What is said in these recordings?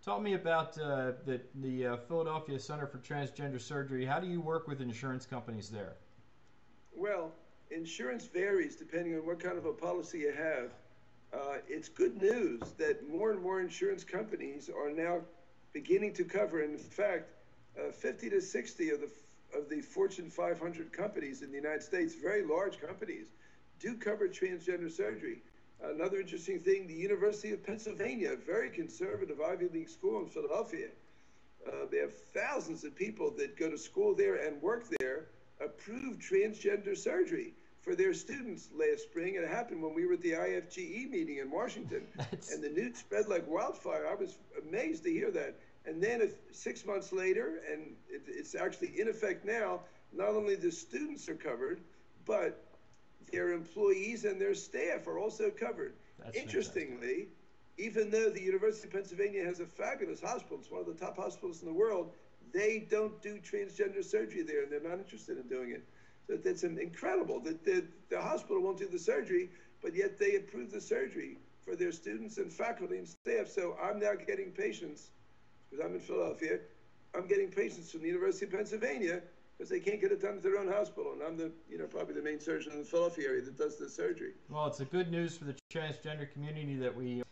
Tell me about the Philadelphia Center for Transgender Surgery. How do you work with insurance companies there? Well, insurance varies depending on what kind of a policy you have. It's good news that more and more insurance companies are now beginning to cover. And in fact, 50 to 60 of the Fortune 500 companies in the United States, very large companies, do cover transgender surgery. Another interesting thing, the University of Pennsylvania, a very conservative Ivy League school in Philadelphia, they have thousands of people that go to school there and work there, approved transgender surgery for their students last spring. And it happened when we were at the IFGE meeting in Washington. And the news spread like wildfire. I was amazed to hear that. And then 6 months later, and it's actually in effect now, not only the students are covered, but their employees and their staff are also covered. That's Interestingly, fantastic. even though the University of Pennsylvania has a fabulous hospital, it's one of the top hospitals in the world, they don't do transgender surgery there, and they're not interested in doing it. So that's incredible that the hospital won't do the surgery, but yet they approve the surgery for their students and faculty and staff. So I'm now getting patients, because I'm in Philadelphia, I'm getting patients from the University of Pennsylvania because they can't get it done at their own hospital. And I'm probably the main surgeon in the Philadelphia area that does the surgery. Well, it's a good news for the transgender community that we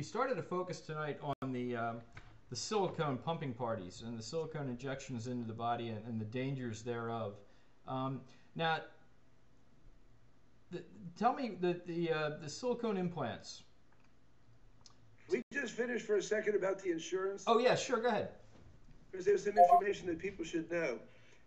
started to focus tonight on the silicone pumping parties and the silicone injections into the body and the dangers thereof. Now, tell me the silicone implants. We just finished for a second about the insurance. Oh yeah, sure, go ahead. Because there's some information that people should know.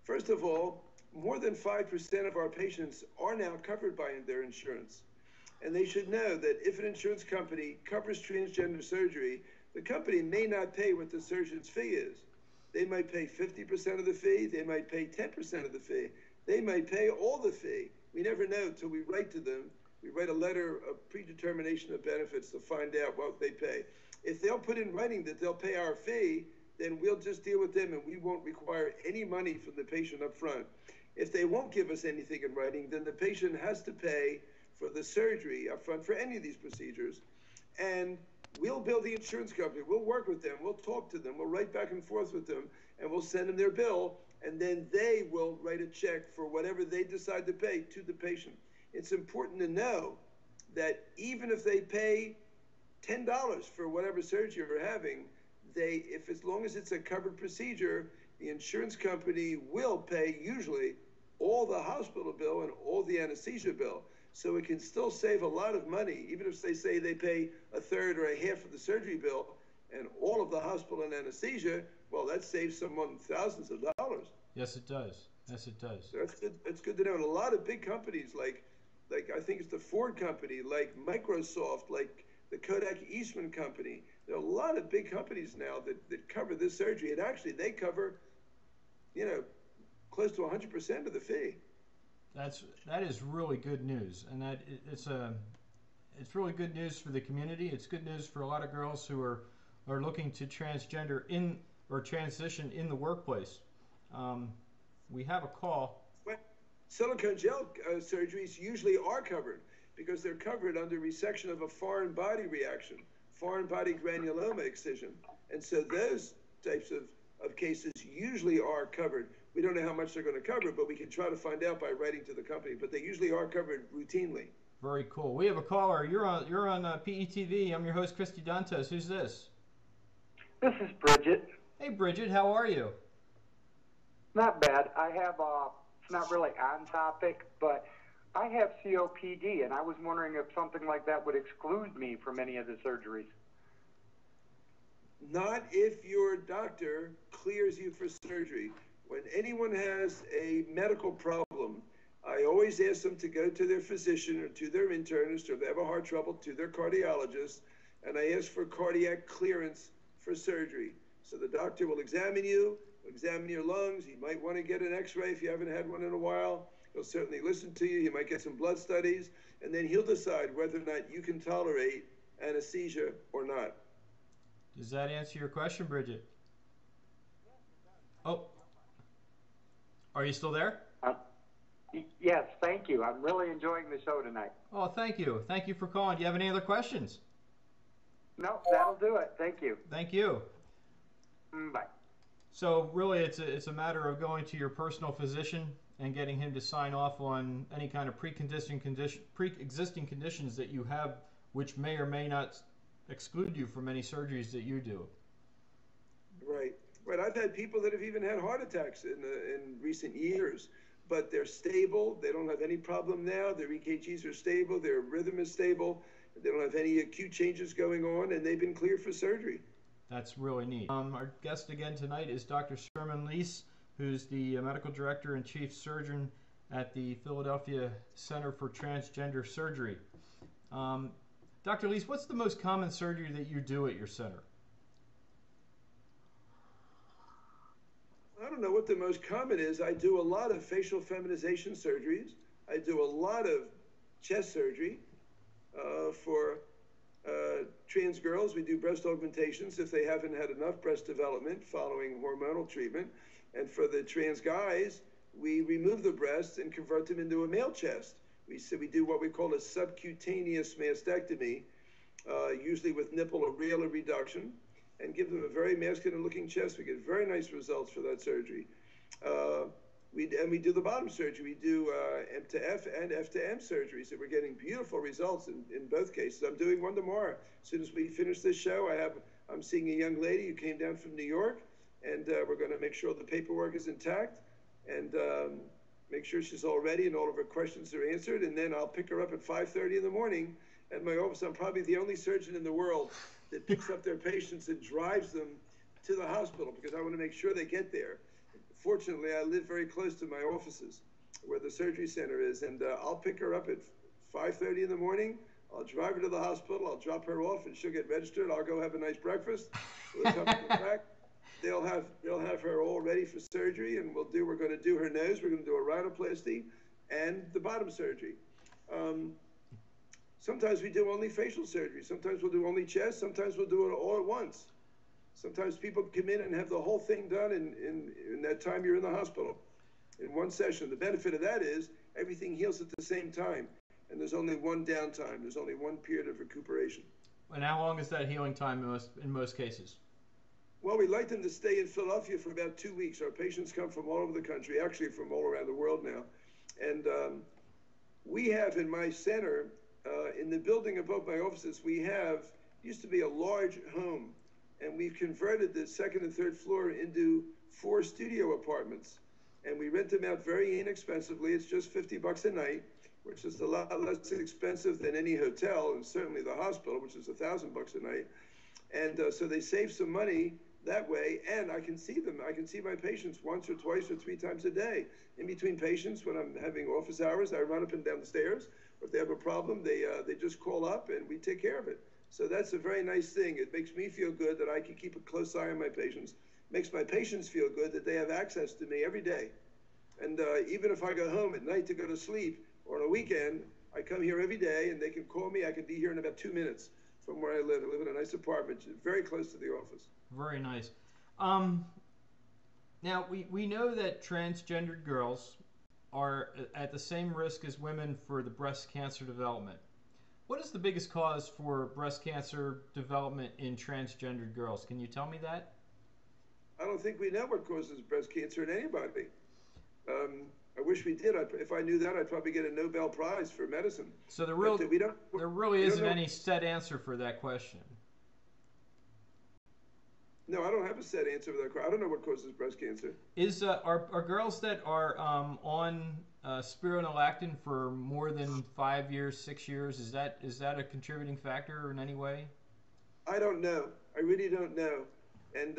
First of all, more than 5% of our patients are now covered by their insurance. And they should know that if an insurance company covers transgender surgery, the company may not pay what the surgeon's fee is. They might pay 50% of the fee, they might pay 10% of the fee, they might pay all the fee. We never know until we write to them. We write a letter of predetermination of benefits to find out what they pay. If they'll put in writing that they'll pay our fee, then we'll just deal with them and we won't require any money from the patient up front. If they won't give us anything in writing, then the patient has to pay for the surgery up front for any of these procedures. And we'll bill the insurance company, we'll work with them, we'll talk to them, we'll write back and forth with them, and we'll send them their bill, and then they will write a check for whatever they decide to pay to the patient. It's important to know that even if they pay $10 for whatever surgery you're having, if as long as it's a covered procedure, the insurance company will pay usually all the hospital bill and all the anesthesia bill. So it can still save a lot of money, even if they say they pay a third or a half of the surgery bill and all of the hospital and anesthesia. Well, that saves someone thousands of dollars. Yes, it does. Yes, it does. So that's good. That's good to know. And a lot of big companies, like I think it's the Ford company, like Microsoft, like the Kodak Eastman company. There are a lot of big companies now that cover this surgery, and actually they cover, close to 100% of the fee. That is really good news, and it's really good news for the community. It's good news for a lot of girls who are looking to transgender or transition in the workplace. We have a call. Well, silicone gel surgeries usually are covered because they're covered under resection of a foreign body reaction, foreign body granuloma excision. And so those types of cases usually are covered. We don't know how much they're going to cover, but we can try to find out by writing to the company. But they usually are covered routinely. Very cool. We have a caller. You're on PETV. I'm your host, Kristy Dantes. Who's this? This is Bridget. Hey, Bridget. How are you? Not bad. I have, it's not really on topic, but I have COPD, and I was wondering if something like that would exclude me from any of the surgeries. Not if your doctor clears you for surgery. When anyone has a medical problem, I always ask them to go to their physician or to their internist, or if they have a heart trouble, to their cardiologist, and I ask for cardiac clearance for surgery. So the doctor will examine you, examine your lungs. He might want to get an x-ray if you haven't had one in a while. He'll certainly listen to you. He might get some blood studies, and then he'll decide whether or not you can tolerate anesthesia or not. Does that answer your question, Bridget? Oh, are you still there? Yes, thank you. I'm really enjoying the show tonight. Oh, thank you. Thank you for calling. Do you have any other questions? No, that'll do it. Thank you. Thank you. Bye. So really, it's a matter of going to your personal physician and getting him to sign off on any kind of pre-existing conditions that you have, which may or may not exclude you from any surgeries that you do. Right. Right. I've had people that have even had heart attacks in recent years, but they're stable. They don't have any problem now. Their EKGs are stable. Their rhythm is stable. They don't have any acute changes going on, and they've been cleared for surgery. That's really neat. Our guest again tonight is Dr. Sherman Leis, who's the medical director and chief surgeon at the Philadelphia Center for Transgender Surgery. Dr. Leis, what's the most common surgery that you do at your center? I don't know what the most common is. I do a lot of facial feminization surgeries. I do a lot of chest surgery for trans girls. We do breast augmentations if they haven't had enough breast development following hormonal treatment. And for the trans guys, we remove the breasts and convert them into a male chest. We do what we call a subcutaneous mastectomy, usually with nipple or areola reduction, and give them a very masculine looking chest. We get very nice results for that surgery. We do the bottom surgery. We do M to F and F to M surgeries, so we're getting beautiful results in both cases. I'm doing one tomorrow. As soon as we finish this show, I'm seeing a young lady who came down from New York, and we're going to make sure the paperwork is intact and make sure she's all ready and all of her questions are answered. And then I'll pick her up at 5:30 in the morning at my office. I'm probably the only surgeon in the world that picks up their patients and drives them to the hospital because I want to make sure they get there. Fortunately, I live very close to my offices where the surgery center is, and I'll pick her up at 5:30 in the morning. I'll drive her to the hospital. I'll drop her off, and she'll get registered. I'll go have a nice breakfast. We'll come back. They'll have her all ready for surgery, and we're going to do her nose. We're going to do a rhinoplasty and the bottom surgery. Sometimes we do only facial surgery. Sometimes we'll do only chest. Sometimes we'll do it all at once. Sometimes people come in and have the whole thing done in that time you're in the hospital, in one session. The benefit of that is everything heals at the same time, and there's only one downtime. There's only one period of recuperation. And how long is that healing time in most cases? Well, we like them to stay in Philadelphia for about 2 weeks. Our patients come from all over the country, actually from all around the world now. And we have in my center, in the building above my offices, used to be a large home. And we've converted the second and third floor into 4 studio apartments. And we rent them out very inexpensively. It's just $50 a night, which is a lot less expensive than any hotel, and certainly the hospital, which is $1,000 a night. And so they save some money that way, and I can see them. I can see my patients once or twice or 3 times a day. In between patients, when I'm having office hours, I run up and down the stairs. Or if they have a problem, they just call up and we take care of it. So that's a very nice thing. It makes me feel good that I can keep a close eye on my patients. Makes my patients feel good that they have access to me every day. And even if I go home at night to go to sleep or on a weekend, I come here every day and they can call me. I can be here in about 2 minutes from where I live. I live in a nice apartment, very close to the office. Very nice. Now, we know that transgendered girls are at the same risk as women for the breast cancer development. What is the biggest cause for breast cancer development in transgendered girls? Can you tell me that? I don't think we know what causes breast cancer in anybody. I wish we did. If I knew that, I'd probably get a Nobel Prize for medicine. So there really isn't any set answer for that question. No, I don't have a set answer for that question. I don't know what causes breast cancer. Are girls that are on spironolactone for more than 5 years, 6 years, is that a contributing factor in any way? I don't know. I really don't know. And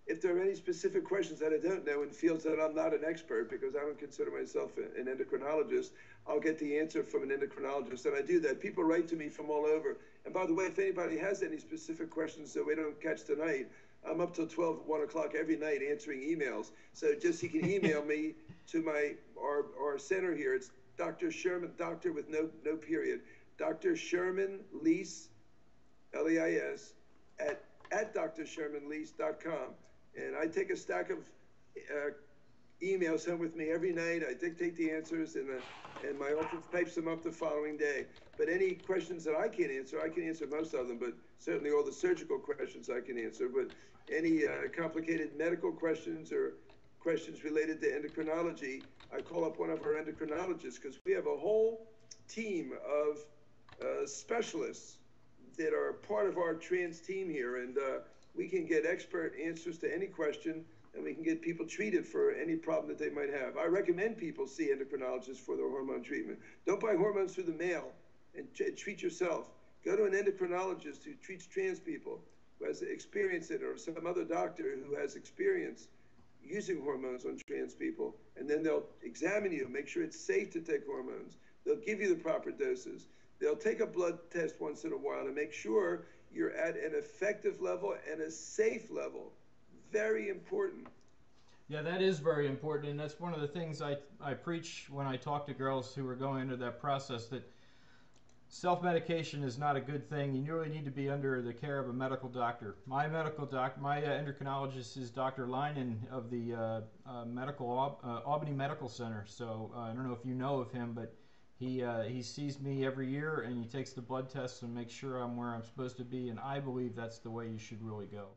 if there are any specific questions that I don't know in fields that I'm not an expert, because I don't consider myself an endocrinologist, I'll get the answer from an endocrinologist, and I do that. People write to me from all over. And by the way, if anybody has any specific questions that we don't catch tonight, I'm up till 1 o'clock every night answering emails. So just you can email me to our center here. It's Dr. Sherman, doctor with no period, Dr. Sherman Leis, Leis, at drshermanleis.com. And I take a stack of emails home with me every night. I dictate the answers, and my office types them up the following day. But any questions that I can answer most of them, but certainly all the surgical questions I can answer. But any complicated medical questions or questions related to endocrinology, I call up one of our endocrinologists, because we have a whole team of specialists that are part of our trans team here, and we can get expert answers to any question, and we can get people treated for any problem that they might have. I recommend people see endocrinologists for their hormone treatment. Don't buy hormones through the mail and treat yourself. Go to an endocrinologist who treats trans people, who has experience in it, or some other doctor who has experience using hormones on trans people, and then they'll examine you, make sure it's safe to take hormones. They'll give you the proper doses. They'll take a blood test once in a while to make sure you're at an effective level and a safe level. Very important. Yeah, that is very important, and that's one of the things I preach when I talk to girls who are going into that process, that self-medication is not a good thing. You really need to be under the care of a medical doctor. My endocrinologist is Dr. Leinen of the Albany Medical Center. So I don't know if you know of him, but he sees me every year, and he takes the blood tests and makes sure I'm where I'm supposed to be, and I believe that's the way you should really go.